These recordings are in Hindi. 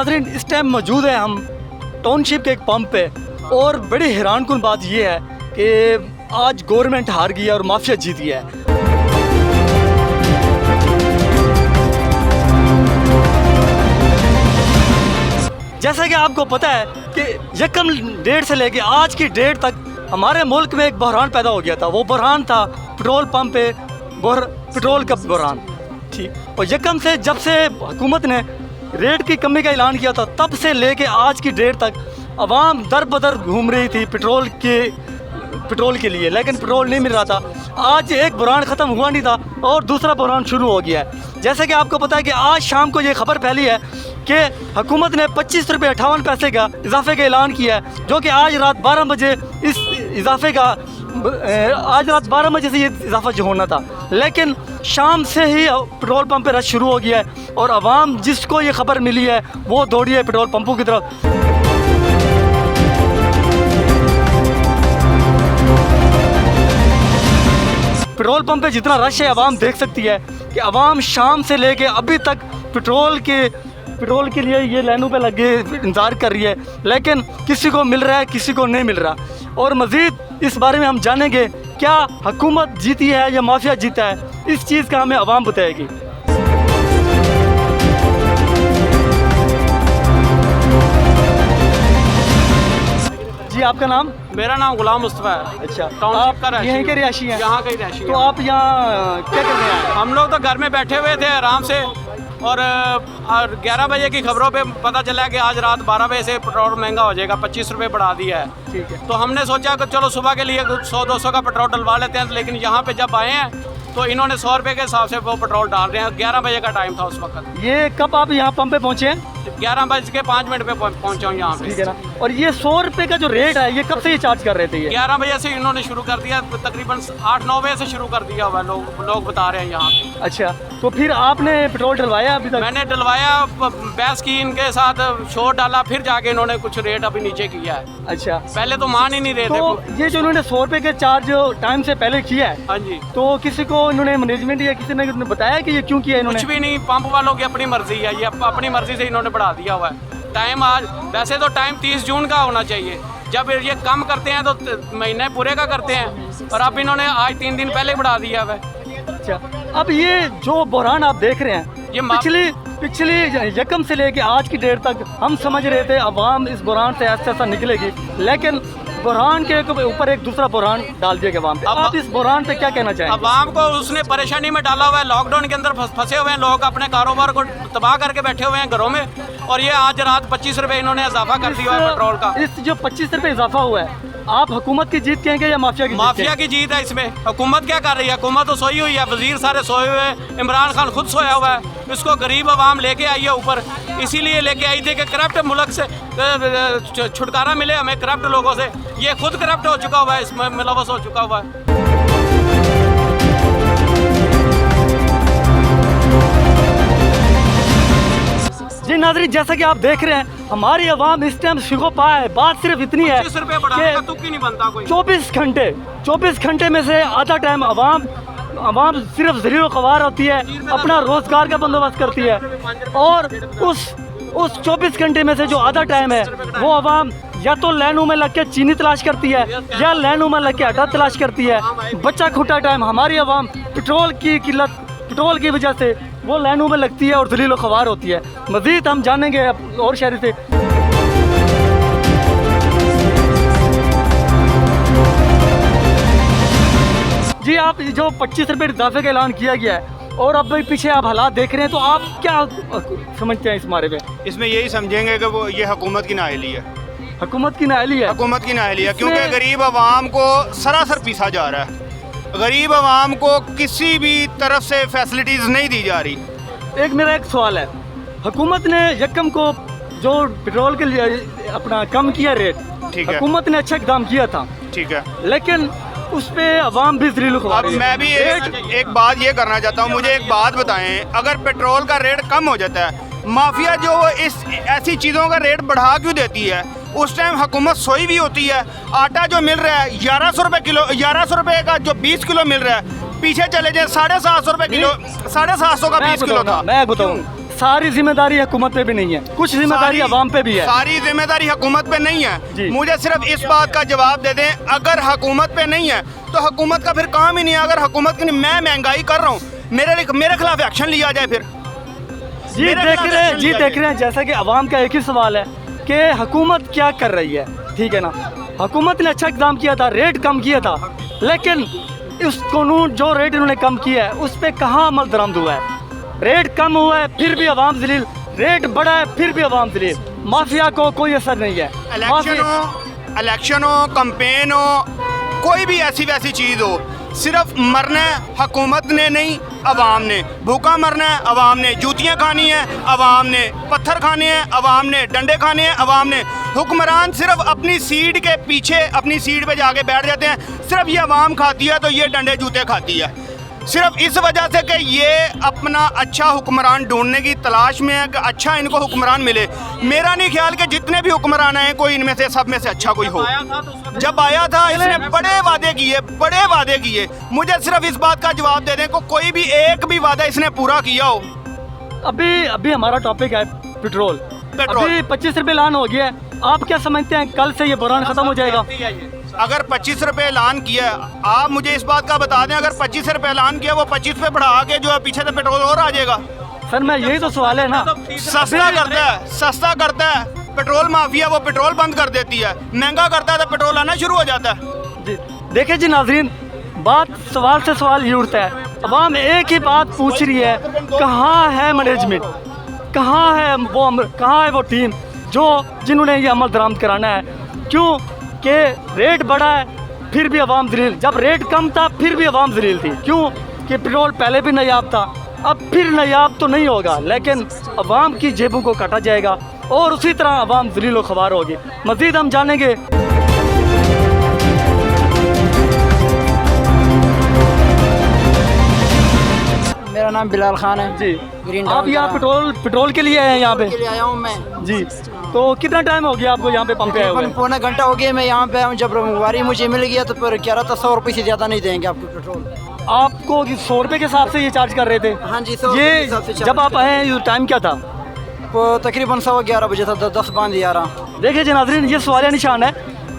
नाज़रीन, इस टाइम मौजूद है हम टाउनशिप के एक पंप पे, और बड़ी हैरानकुन बात यह है कि आज गवर्नमेंट हार गई है और माफिया जीत गया है। जैसा कि आपको पता है कि यकम डेट से लेके आज की डेट तक हमारे मुल्क में एक बहरान पैदा हो गया था। वो बहरान था पेट्रोल पंप पे पेट्रोल का बहरान, ठीक। और यकम से जब से हुकूमत ने रेट की कमी का ऐलान किया था, तब से लेके आज की डेट तक अवाम दर बदर घूम रही थी पेट्रोल के लिए, लेकिन पेट्रोल नहीं मिल रहा था। आज एक बहरान ख़त्म हुआ नहीं था और दूसरा बहरान शुरू हो गया है। जैसे कि आपको पता है कि आज शाम को ये खबर फैली है कि हुकूमत ने 25 रुपये 58 पैसे का इजाफे का ऐलान किया है, जो कि आज रात 12 बजे इस इजाफे का आज रात 12 बजे से ये इजाफा जो होना था, लेकिन शाम से ही पेट्रोल पंप पे रश शुरू हो गया है और आवाम जिसको ये खबर मिली है वो दौड़ी है पेट्रोल पंपों की तरफ। पेट्रोल पंप पे जितना रश है आवाम देख सकती है कि आवाम शाम से लेके अभी तक पेट्रोल के लिए ये लाइनों पे लगे इंतज़ार कर रही है, लेकिन किसी को मिल रहा है किसी को नहीं मिल रहा। और मज़ीद इस बारे में हम जानेंगे क्या हुकूमत जीती है या माफिया जीता है, इस चीज़ का हमें आवाम बताएगी। जी, आपका नाम? मेरा नाम गुलाम मुस्तफ़ा है। अच्छा, टाउनशिप का आप यहीं के रिहायशी हैं? यहाँ के रिहायशी। तो आप यहाँ क्या कर रहे हैं? हम लोग तो घर में बैठे हुए थे आराम से, और 11 बजे की खबरों पे पता चला कि आज रात 12 बजे से पेट्रोल महंगा हो जाएगा, 25 रुपये बढ़ा दिया है। ठीक है। तो हमने सोचा कि चलो सुबह के लिए 100-200 का पेट्रोल डलवा लेते हैं, लेकिन यहाँ पे जब आए हैं तो इन्होंने 100 रुपये के हिसाब से वो पेट्रोल डाल रहे हैं। 11 बजे का टाइम था उस वक्त। ये कब आप यहाँ पंप पे पहुँचे हैं? 11:05 पे पहुँचा हूँ यहाँ पे। ठीक है ना। और ये 100 रुपये का जो रेट है ये कब से ये चार्ज कर रहे थे? ये 11 बजे से इन्होंने शुरू कर दिया, तकरीबन 8-9 बजे से शुरू कर दिया हुआ लोग बता रहे हैं यहाँ पे। अच्छा, तो फिर आपने पेट्रोल डलवाया अभी तक? मैंने डलवाया, बहस की इनके साथ, शोर डाला, फिर जाके इन्होंने कुछ रेट अभी नीचे किया है। अच्छा, पहले तो मान ही नहीं रहे तो थे। ये जो इन्होंने 100 रुपये के चार्ज टाइम से पहले किया है, हाँ जी, तो किसी को इन्होंने मैनेजमेंट या किसी ने बताया कि ये क्यों किया इन्होंने? कुछ भी नहीं, पंप वालों की अपनी मर्जी है, ये अपनी मर्जी से इन्होंने बढ़ा दिया हुआ है टाइम। आज वैसे तो टाइम 30 जून का होना चाहिए, जब ये कम करते हैं तो महीने पूरे का करते हैं, और अब इन्होंने आज 3 दिन पहले बढ़ा दिया हुआ है। अच्छा, अब ये जो बहरान आप देख रहे हैं, ये पिछली यकम से लेके आज की डेट तक हम समझ रहे थे अवाम इस बहरान से ऐसा ऐसा निकलेगी, लेकिन बहरान के ऊपर एक दूसरा बहरान डाल दिया गया अवाम पे। आप इस बहरान पे क्या कहना चाहेंगे? अवाम को उसने परेशानी में डाला हुआ है, लॉकडाउन के अंदर फंसे हुए हैं लोग, अपने कारोबार को तबाह करके बैठे हुए हैं घरों में, और ये आज रात 25 रुपये इन्होंने इजाफा कर दिया है पेट्रोल का। इस जो 25 रुपये इजाफा हुआ है, आप हुकूमत की जीत कहेंगे या माफिया की? माफिया की जीत है इसमें। हुकूमत क्या कर रही है? हुकूमत तो सोई हुई है, वजीर सारे सोए हुए हैं, इमरान खान खुद सोया हुआ है। इसको गरीब आवाम लेके आई है ऊपर, इसीलिए लेके आई थी कि करप्ट मुल्क से छुटकारा मिले हमें करप्ट लोगों से। ये खुद करप्ट हो चुका हुआ है, इसमें मुलव्वस हो चुका हुआ है। जी नाज़रीन, जैसा कि आप देख रहे हैं हमारी आवाम इस टाइम शिकोपा है। बात सिर्फ इतनी है 25 रुपये बढ़ाने का तुक ही नहीं बनता कोई। 24 घंटे में से आधा टाइम आवाम सिर्फ ज़लील ख्वार होती है, अपना रोज़गार का बंदोबस्त करती है, और उस 24 घंटे में से जो आधा टाइम है वो आवाम या तो लाइनों में लग के चीनी तलाश करती है या लाइनों में लग के आटा तलाश करती है। बच्चा खुटा टाइम हमारी आवाम पेट्रोल की किल्लत, पेट्रोल की वजह से वो लाइनों में लगती है और ज़लील ख्वार होती है। मज़ीद हम जानेंगे और शहरी से। जी, आप जो 25 रुपये इजाफे का ऐलान किया गया है और अब भी पीछे आप हालात देख रहे हैं, तो आप क्या समझते हैं इस बारे में? इसमें यही समझेंगे कि वो ये हुकूमत की नाअहली है। हुकूमत की नाअहली है? हुकूमत की नाअहली है, क्योंकि गरीब आवाम को सरासर पीसा जा रहा है। गरीब आवाम को किसी भी तरफ से फैसिलिटीज़ नहीं दी जा रही। मेरा एक सवाल है, हुकूमत ने यकम को जो पेट्रोल के लिए अपना कम किया रेट, ठीक है, हुकूमत ने अच्छा इक़दाम किया था, ठीक है, लेकिन उस पे अवाम भी ज़लील ख्वार है। अब मैं भी एक बात ये करना चाहता हूँ, मुझे एक बात बताएं, अगर पेट्रोल का रेट कम हो जाता है, माफिया जो ऐसी चीज़ों का रेट बढ़ा क्यों देती है? उस टाइम हुकूमत सोई भी होती है। आटा जो मिल रहा है 1100 रुपये किलो, 1100 रुपये का जो 20 किलो मिल रहा है, पीछे चले जाए 750 रुपये किलो, 750 का 20 किलो था। मैं बताऊँ सारी जिम्मेदारी हुकूमत पे भी नहीं है, कुछ जिम्मेदारी अवाम पे भी है। सारी जिम्मेदारी हुकूमत पे नहीं जी। है। मुझे सिर्फ इस बात का जवाब दे दें, अगर हुकूमत पे नहीं है तो हुकूमत का फिर काम ही नहीं है। अगर हुकूमत की मैं महंगाई कर रहा हूँ, मेरे खिलाफ एक्शन लिया जाए फिर। जी मेरे देख खिलाफ रहे हैं, एक्शन जी लिया देख जाए। रहे हैं, जैसा कि अवाम का एक ही सवाल है कि हुकूमत क्या कर रही है, ठीक है ना। हुकूमत ने अच्छा इकदाम किया था, रेट कम किया था, लेकिन उस कानून जो रेट इन्होंने कम किया है उस पर कहाँ अमल दरामद हुआ है। रेट कम हुआ है फिर भी अवाम जलील, रेट बढ़ा है फिर भी अवाम जलील। माफिया को कोई असर नहीं है। इलेक्शन हो, कंपेन हो, कोई भी ऐसी वैसी चीज़ हो, सिर्फ मरना है हुकूमत ने नहीं, अवाम ने। भूखा मरना है अवाम ने, जूतियाँ खानी है अवाम ने, पत्थर खाने हैं अवाम ने, डंडे खाने हैं अवाम ने। हुक्मरान सिर्फ अपनी सीट के पीछे अपनी सीट पे जाके बैठ जाते हैं, सिर्फ ये अवाम खाती है तो ये डंडे जूते खाती है, सिर्फ इस वजह से कि ये अपना अच्छा हुक्मरान ढूंढने की तलाश में है कि अच्छा इनको हुक्मरान मिले। मेरा नहीं ख्याल कि जितने भी हुक्मरान आए कोई इनमें से सब में से अच्छा कोई हो। जब आया था इसने बड़े वादे किए। मुझे सिर्फ इस बात का जवाब दे दें को कोई भी एक भी वादा इसने पूरा किया हो। अभी हमारा टॉपिक है पेट्रोल। अभी 25 रुपये ऐलान हो गया है, आप क्या समझते हैं कल से ये बहरान खत्म हो जाएगा? अगर 25 रुपये ऐलान किया, आप मुझे इस बात का बता दें, अगर 25 रुपये ऐलान किया वो 25 पे बढ़ा के जो है पीछे से पेट्रोल और आ जाएगा। सर मैं यही तो सवाल है ना। सस्ता करता है पेट्रोल माफिया, वो पेट्रोल बंद कर देती है। महंगा करता है तो पेट्रोल आना शुरू हो जाता है। जी देखिए जी नाजरीन, बात सवाल से सवाल ये उठता है, अवाम एक ही बात पूछ रही है, कहाँ है मैनेजमेंट, कहाँ है वो टीम जिन्होंने ये अमल दरामद कराना है। क्यों कि रेट बढ़ा है फिर भी अवाम जलील, जब रेट कम था फिर भी अवाम जलील थी। क्यों कि पेट्रोल पहले भी नायाब था, अब फिर नायाब तो नहीं होगा, लेकिन अवाम की जेबों को काटा जाएगा और उसी तरह अवाम जलील व ख़वार होगी। मज़ीद हम जानेंगे। मेरा नाम बिलाल खान है जी। ग्रीन आप यहाँ पेट्रोल के लिए आए हैं यहाँ पे? के लिए आया हूँ मैं जी। तो कितना टाइम हो गया आपको यहाँ पे पंप पे आए हुए? पौना घंटा हो गया मैं यहाँ पे हूँ। जब वारी मुझे मिल गया तो फिर कह रहा था 100 रुपये से ज़्यादा नहीं देंगे आपको पेट्रोल। आपको 100 रुपये के हिसाब से ये चार्ज कर रहे थे? हाँ जी, 100 रुपये के ये हिसाब से चार्ज जब आप आए हैं टाइम क्या था? वो तकरीबन 11:15 बजे था, 10:11। देखिए जी नाज़रीन, ये सवालिया निशान है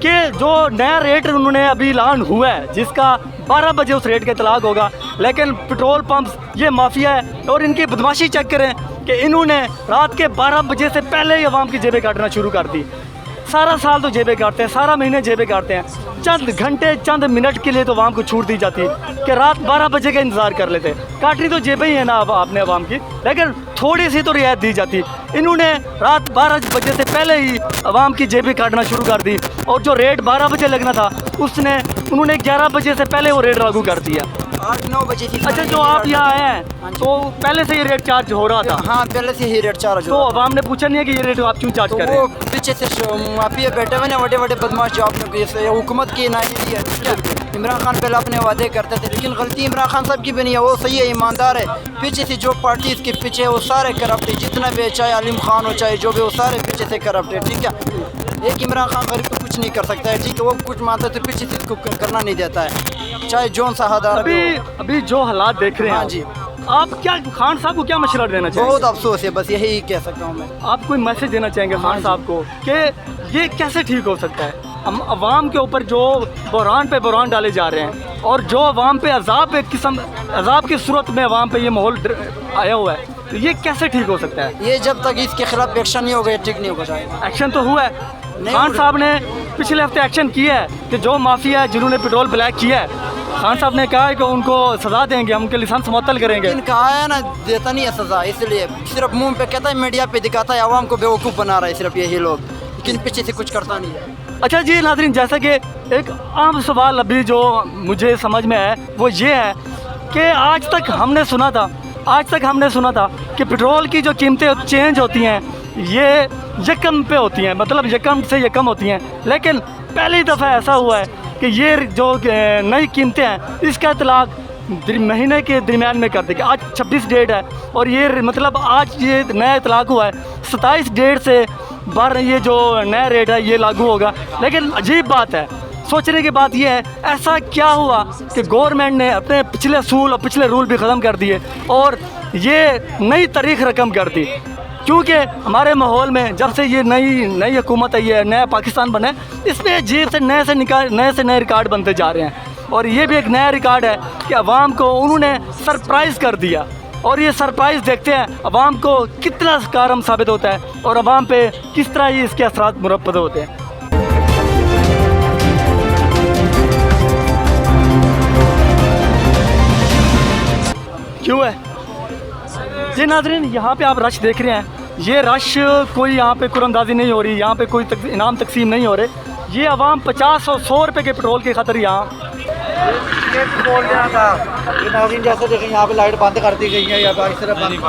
कि जो नया रेट उन्होंने अभी ऐलान हुआ है जिसका 12 बजे उस रेट का इतलाक होगा, लेकिन पेट्रोल पंप्स ये माफिया है और इनकी बदमाशी चेक करें कि इन्होंने रात के 12 बजे से पहले ही अवाम की जेबें काटना शुरू कर दी। सारा साल तो जेबें काटते हैं, सारा महीने जेबें काटते हैं, चंद घंटे चंद मिनट के लिए तो अवाम को छूट दी जाती है कि रात 12 बजे का इंतज़ार कर लेते। काटनी तो जेबें ही है ना आपने अवाम की, लेकिन थोड़ी सी तो रियायत दी जाती। इन्होंने रात 12 बजे से पहले ही अवाम की जेबें काटना शुरू कर दी और जो रेट 12 बजे लगना था उन्होंने 11 बजे से पहले वो रेट लागू कर दिया। 8-9 बजे थी। अच्छा, जो आप यहाँ आए हैं तो पहले से ये रेट चार्ज हो रहा था? हाँ, पहले से ही रेट चार्ज तो अवाम ने पूछा नहीं है कि ये रेट आप क्यों चार्ज कर रहे वो हैं? पीछे से माफिया बैठे हुए ना, बड़े बदमाश जो आपने हुकूमत की नाई है। इमरान खान पहले अपने वादे करते थे, लेकिन गलती इमरान खान साहब की भी नहीं है, वो सही है, ईमानदार है। पीछे से जो पार्टी इसके पीछे है वो सारे करप्ट है, जितना भी है, चाहे आलिम खान हो चाहे जो भी, वो सारे पीछे से करप्ट है। ठीक है, एक इमरान खान गरीब तो कुछ नहीं कर सकता है, ठीक है, वो कुछ मानता है तो पीछे से इसको करना नहीं देता है, चाहे जौन सा हदार। अभी जो हालात देख रहे हैं हाँ जी, आप क्या खान साहब को क्या मशवरा देना चाहेंगे? बहुत अफसोस है, बस यही कह सकता हूँ मैं। आप कोई मैसेज देना चाहेंगे खान साहब को कि ये कैसे ठीक हो सकता है? हम अवाम के ऊपर जो बहरान पे बहरान डाले जा रहे हैं और जो अवाम पे अजाब की सूरत में अवाम पे ये माहौल आया हुआ है, तो ये कैसे ठीक हो सकता है? ये जब तक इसके खिलाफ एक्शन नहीं होगा ये ठीक नहीं हो जाएगा। एक्शन तो हुआ है, खान साहब ने पिछले हफ्ते एक्शन किया है कि जो माफिया है जिन्होंने पेट्रोल ब्लैक किया है, खान साहब ने कहा है कि उनको सज़ा देंगे, हम उनके लाइसेंस मुअत्तल करेंगे। लेकिन कहा है ना, देता नहीं है सज़ा, इसलिए सिर्फ मुंह पे कहता है, मीडिया पे दिखाता है, आवाम को बेवकूफ़ बना रहा है सिर्फ यही लोग, लेकिन पीछे से कुछ करता नहीं है। अच्छा जी नाज़रीन, जैसा कि एक आम सवाल अभी जो मुझे समझ में है वो ये है कि आज तक हमने सुना था कि पेट्रोल की जो कीमतें चेंज होती हैं ये यकम पे होती हैं, मतलब यकम से यकम होती हैं, लेकिन पहली दफ़ा ऐसा हुआ है कि ये जो नई कीमतें हैं इसका इतलाक महीने के दरमियान में कर देगा। आज 26 डेट है और ये मतलब आज ये नया इतलाक हुआ है, 27 डेट से ये जो नया रेट है ये लागू होगा। लेकिन अजीब बात है, सोचने की बात यह है, ऐसा क्या हुआ कि गवर्नमेंट ने अपने पिछले असूल और पिछले रूल भी ख़त्म कर दिए और ये नई तारीख रकम कर दी, क्योंकि हमारे माहौल में जब से ये नई हुकूमत आई है, नया पाकिस्तान बना है, इसमें जेब से नए रिकॉर्ड बनते जा रहे हैं। और ये भी एक नया रिकॉर्ड है कि अवाम को उन्होंने सरप्राइज़ कर दिया, और ये सरप्राइज़ देखते हैं अवाम को कितना कारम साबित होता है और अवाम पे किस तरह ये इसके असरात मुरतब होते हैं। क्यों है जी नाज़रीन, यहाँ पे आप रश देख रहे हैं, ये रश कोई यहाँ पे कुरंदाजी नहीं हो रही, यहाँ पे कोई इनाम तकसीम नहीं हो रहे। ये अवाम 50 और 100 रुपये के पेट्रोल की खातिर यहाँ बोल देना था। नाज़रीन जैसे देखें यहाँ पे लाइट बंद कर दी गई है या बाकी तरफ बंद